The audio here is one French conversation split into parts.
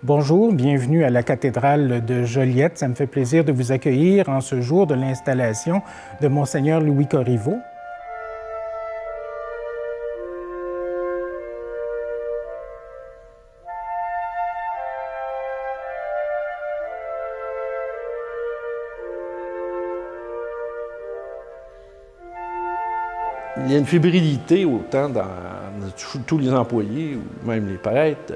Bonjour, bienvenue à la cathédrale de Joliette. Ça me fait plaisir de vous accueillir en ce jour de l'installation de Monseigneur Louis Corriveau. Il y a une fébrilité autant dans tous les employés ou même les prêtres.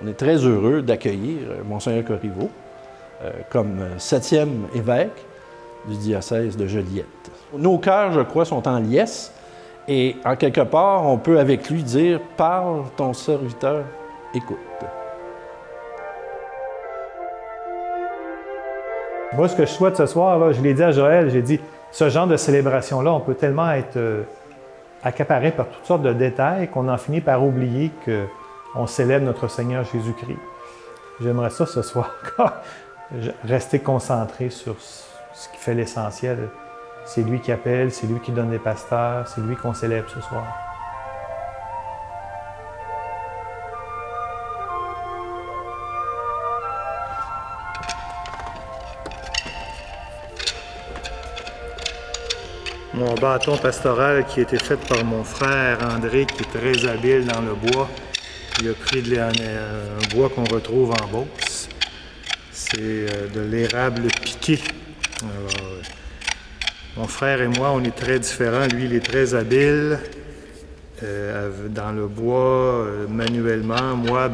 On est très heureux d'accueillir Monseigneur Corriveau comme 7e évêque du diocèse de Joliette. Nos cœurs, je crois, sont en liesse et en quelque part, on peut avec lui dire « Parle, ton serviteur écoute ». Moi, ce que je souhaite ce soir, là, je l'ai dit à Joël, j'ai dit, ce genre de célébration-là, on peut tellement être accaparé par toutes sortes de détails qu'on en finit par oublier qu'on célèbre notre Seigneur Jésus-Christ. J'aimerais ça ce soir, rester concentré sur ce qui fait l'essentiel. C'est lui qui appelle, c'est lui qui donne les pasteurs, c'est lui qu'on célèbre ce soir. Mon bâton pastoral qui a été fait par mon frère André, qui est très habile dans le bois. Il a pris un bois qu'on retrouve en Beauce. C'est de l'érable piqué. Alors, mon frère et moi, on est très différents. Lui, il est très habile dans le bois, manuellement. Moi,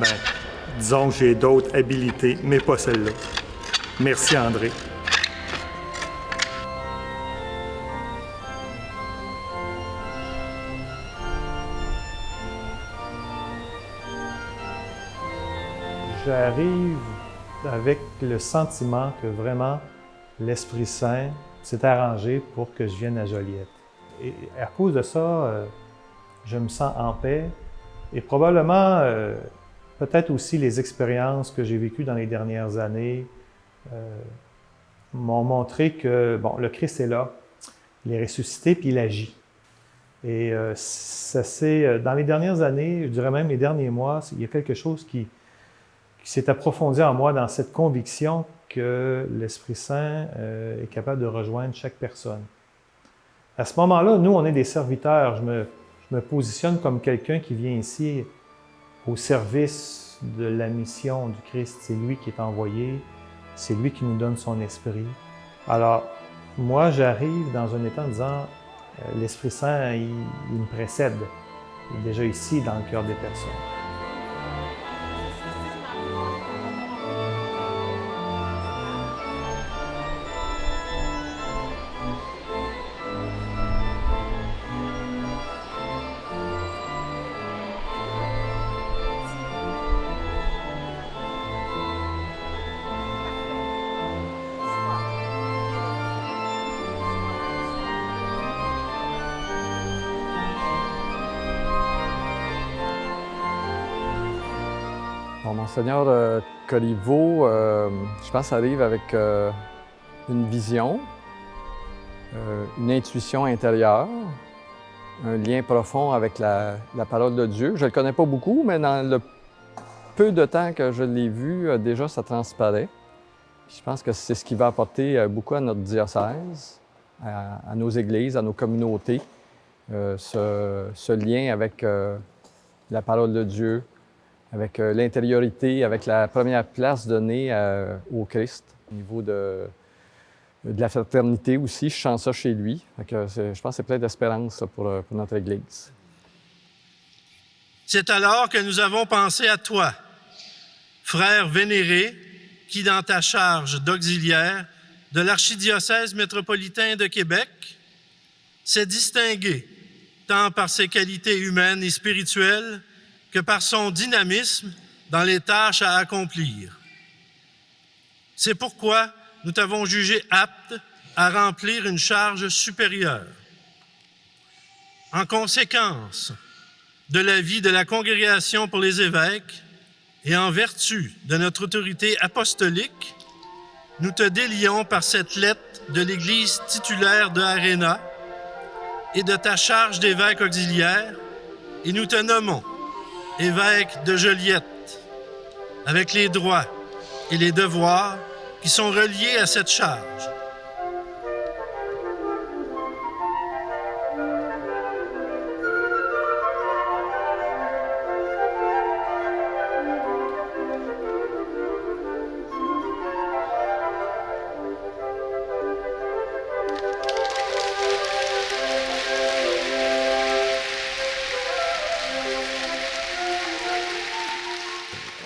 disons que j'ai d'autres habilités, mais pas celle-là. Merci, André. J'arrive avec le sentiment que vraiment l'Esprit Saint s'est arrangé pour que je vienne à Joliette. Et à cause de ça, je me sens en paix et probablement, peut-être aussi les expériences que j'ai vécues dans les dernières années m'ont montré que le Christ est là, il est ressuscité puis il agit. Et ça c'est dans les dernières années, je dirais même les derniers mois, il y a quelque chose qui s'est approfondi en moi dans cette conviction que l'Esprit Saint est capable de rejoindre chaque personne. À ce moment-là, nous, on est des serviteurs. Je me positionne comme quelqu'un qui vient ici au service de la mission du Christ. C'est lui qui est envoyé, c'est lui qui nous donne son esprit. Alors, moi, j'arrive dans un état en disant, l'Esprit Saint, il me précède. Il est déjà ici dans le cœur des personnes. Bon, Monseigneur Corriveau, je pense, arrive avec une vision, une intuition intérieure, un lien profond avec la parole de Dieu. Je ne le connais pas beaucoup, mais dans le peu de temps que je l'ai vu, déjà ça transparaît. Je pense que c'est ce qui va apporter beaucoup à notre diocèse, à nos églises, à nos communautés, ce lien avec la parole de Dieu, avec l'intériorité, avec la première place donnée au Christ. Au niveau de la fraternité aussi, je sens ça chez lui. Je pense que c'est plein d'espérance pour notre Église. C'est alors que nous avons pensé à toi, frère vénéré, qui dans ta charge d'auxiliaire de l'archidiocèse métropolitain de Québec s'est distingué tant par ses qualités humaines et spirituelles que par son dynamisme dans les tâches à accomplir. C'est pourquoi nous t'avons jugé apte à remplir une charge supérieure. En conséquence de l'avis de la Congrégation pour les évêques et en vertu de notre autorité apostolique, nous te délions par cette lettre de l'Église titulaire de Aréna et de ta charge d'évêque auxiliaire, et nous te nommons évêque de Joliette, avec les droits et les devoirs qui sont reliés à cette charge.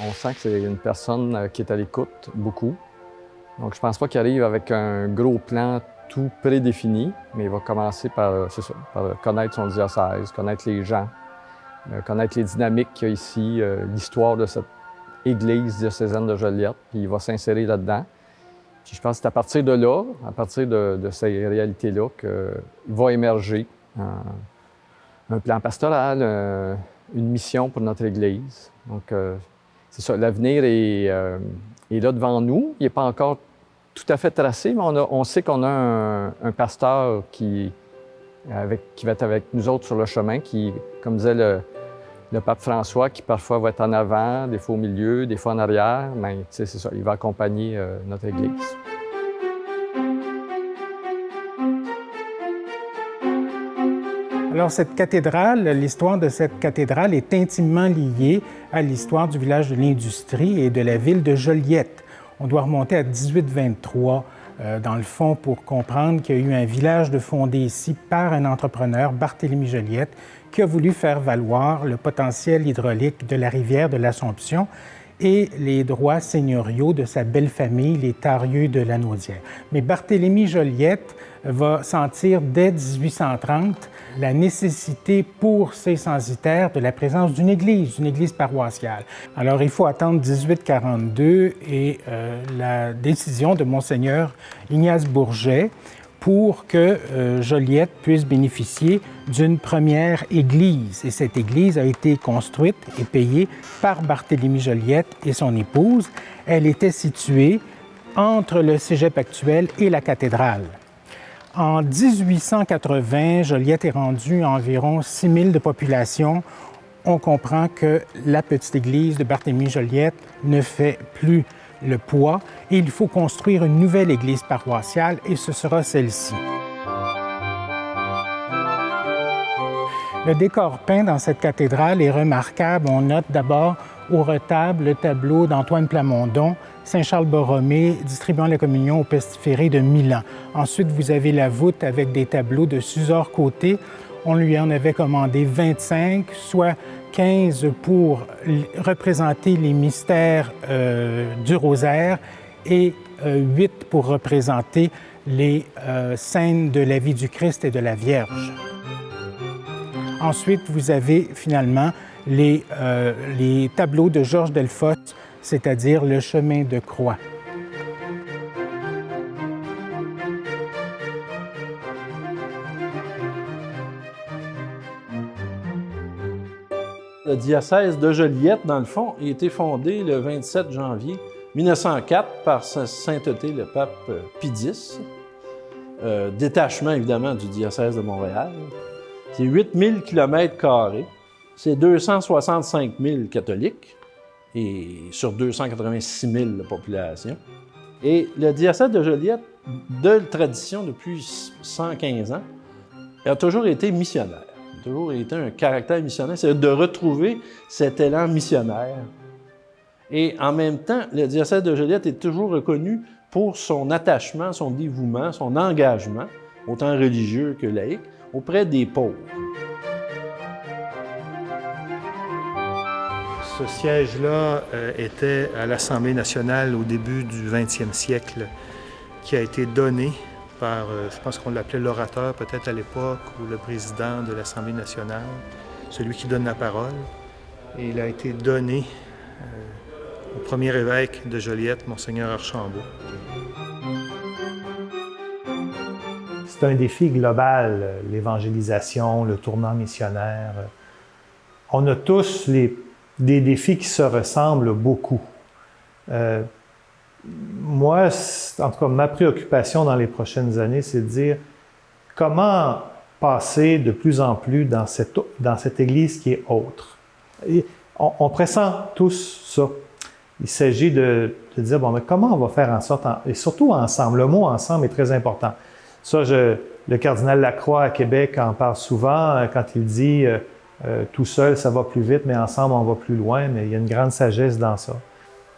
On sent que c'est une personne qui est à l'écoute beaucoup. Donc, je ne pense pas qu'il arrive avec un gros plan tout prédéfini, mais il va commencer par, c'est ça, par connaître son diocèse, connaître les gens, connaître les dynamiques qu'il y a ici, l'histoire de cette église diocésaine de Joliette, puis il va s'insérer là-dedans. Puis je pense que c'est à partir de là, à partir de ces réalités-là, qu'il va émerger un plan pastoral, une mission pour notre église. Donc, c'est ça, l'avenir est là devant nous. Il n'est pas encore tout à fait tracé, mais on sait qu'on a un pasteur qui va être avec nous autres sur le chemin, qui, comme disait le pape François, qui parfois va être en avant, des fois au milieu, des fois en arrière. Mais c'est ça, il va accompagner notre Église. Alors, cette cathédrale, l'histoire de cette cathédrale est intimement liée à l'histoire du village de l'Industrie et de la ville de Joliette. On doit remonter à 1823, dans le fond, pour comprendre qu'il y a eu un village de fondé ici par un entrepreneur, Barthélemy Joliette, qui a voulu faire valoir le potentiel hydraulique de la rivière de l'Assomption et les droits seigneuriaux de sa belle famille, les Tarieux de Lanaudière. Mais Barthélemy Joliette va sentir dès 1830 la nécessité pour ses censitaires de la présence d'une église paroissiale. Alors, il faut attendre 1842 et la décision de Monseigneur Ignace Bourget pour que Joliette puisse bénéficier d'une première église. Et cette église a été construite et payée par Barthélemy Joliette et son épouse. Elle était située entre le cégep actuel et la cathédrale. En 1880, Joliette est rendue à environ 6 000 de population. On comprend que la petite église de Barthélemy Joliette ne fait plus le poids et il faut construire une nouvelle église paroissiale et ce sera celle-ci. Le décor peint dans cette cathédrale est remarquable. On note d'abord au retable le tableau d'Antoine Plamondon, Saint-Charles-Borromée distribuant la communion au pestiféré de Milan. Ensuite, vous avez la voûte avec des tableaux de Suzor Côté. On lui en avait commandé 25, soit 15 pour représenter les mystères du rosaire et 8 pour représenter les scènes de la vie du Christ et de la Vierge. Ensuite, vous avez finalement les tableaux de Georges Delfosse, c'est-à-dire le chemin de croix. Le diocèse de Joliette, dans le fond, a été fondé le 27 janvier 1904 par sa sainteté le pape Pie X. Détachement, évidemment, du diocèse de Montréal. C'est 8000 km². C'est 265 000 catholiques et sur 286 000 de population. Et le diocèse de Joliette, de tradition depuis 115 ans, a toujours été missionnaire. Il a toujours été un caractère missionnaire, c'est de retrouver cet élan missionnaire. Et en même temps, le diocèse de Joliette est toujours reconnu pour son attachement, son dévouement, son engagement, autant religieux que laïque, auprès des pauvres. Ce siège-là était à l'Assemblée nationale au début du 20e siècle, qui a été donné par, je pense qu'on l'appelait l'orateur peut-être à l'époque, ou le président de l'Assemblée nationale, celui qui donne la parole. Et il a été donné au premier évêque de Joliette, Monseigneur Archambault. C'est un défi global, l'évangélisation, le tournant missionnaire. On a tous des défis qui se ressemblent beaucoup. Moi, en tout cas, ma préoccupation dans les prochaines années, c'est de dire comment passer de plus en plus dans cette Église qui est autre. Et on pressent tous ça. Il s'agit de dire, bon, mais comment on va faire en sorte, et surtout ensemble, le mot ensemble est très important. Ça, le cardinal Lacroix à Québec en parle souvent quand il dit tout seul, ça va plus vite, mais ensemble, on va plus loin, mais il y a une grande sagesse dans ça.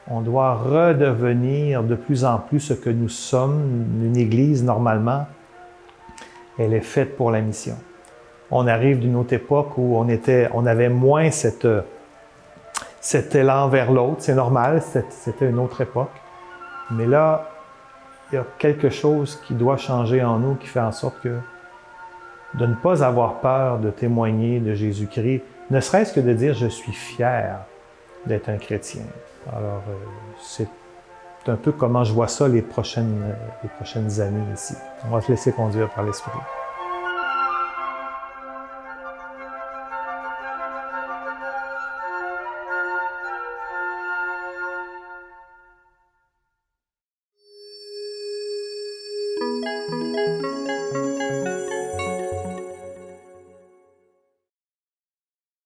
On doit redevenir de plus en plus ce que nous sommes. Une Église, normalement, elle est faite pour la mission. On arrive d'une autre époque où on avait moins cet élan vers l'autre. C'est normal, c'était une autre époque. Mais là, il y a quelque chose qui doit changer en nous, qui fait en sorte que de ne pas avoir peur de témoigner de Jésus-Christ, ne serait-ce que de dire « je suis fier d'être un chrétien ». Alors, c'est un peu comment je vois ça les prochaines années ici. On va se laisser conduire par l'Esprit.